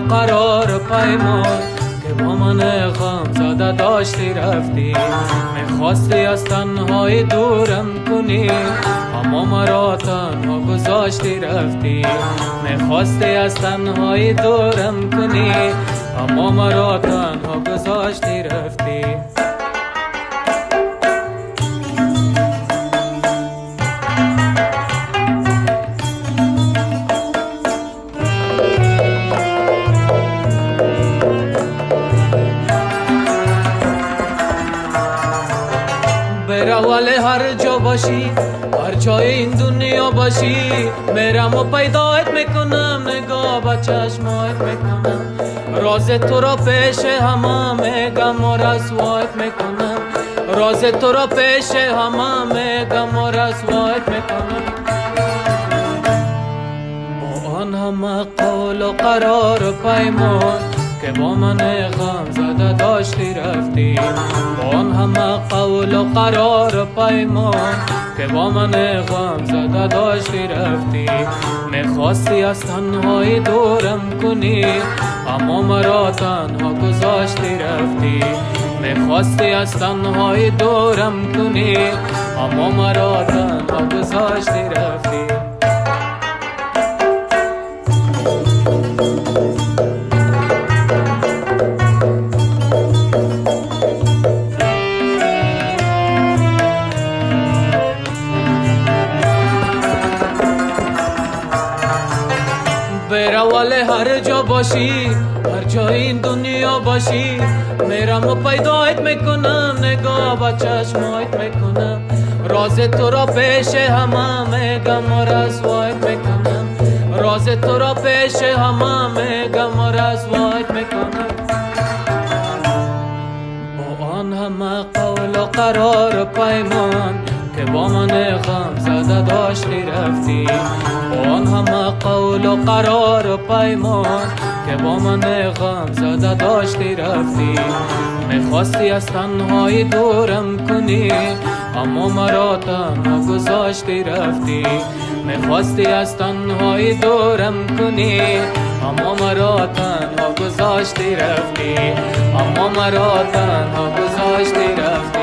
قرار پیمان که با من غم زده داشتی رفتی. میخواستی از تنهای دورم کنی اما مرا تنها گذاشتی رفتی. میخواستی از تنهای دورم کنی اما مرا تنها گذاشتی رفتی. ولی هر جا باشی، هر جای این دنیا باشی، میرم و پیدایت میکنم، نگاه با چشمایت میکنم، راز تو را پیش همه میگم و رسوایت میکنم، راز تو را پیش همه میگم و رسوایت میکنم. با آن همه قول و قرار و پیمان که با من غم زده داشتی رفتی. با آن همه قول و قرار و پیمان که با من غم زده داشتی رفتی. میخواستی از تنهای دورم کنی اما مرا تنها گذاشتی رفتی. میخواستی از تنهای دورم کنی اما مرا تنها گذاشتی رفتی. ولی هر جا باشی، هر جای این دنیا باشی، میرم و پیدایت میکنم، نگاه با چشمایت میکنم، راز تو را پیش همه میگم و رسوایت میکنم، راز تو را پیش همه میگم و رسوایت میکنم. با آن همه قول و قرار و پیمان که با من غم زده داشتی رفتی. با آن همه قول و قرار و پیمان که با من غم زده داشتی رفتی. میخواستی از تنهای دورم کنی اما مرا تنها گذاشتی رفتی. میخواستی از تنهای دورم کنی اما مرا تنها گذاشتی رفتی. اما مرا تنها گذاشتی رفتی.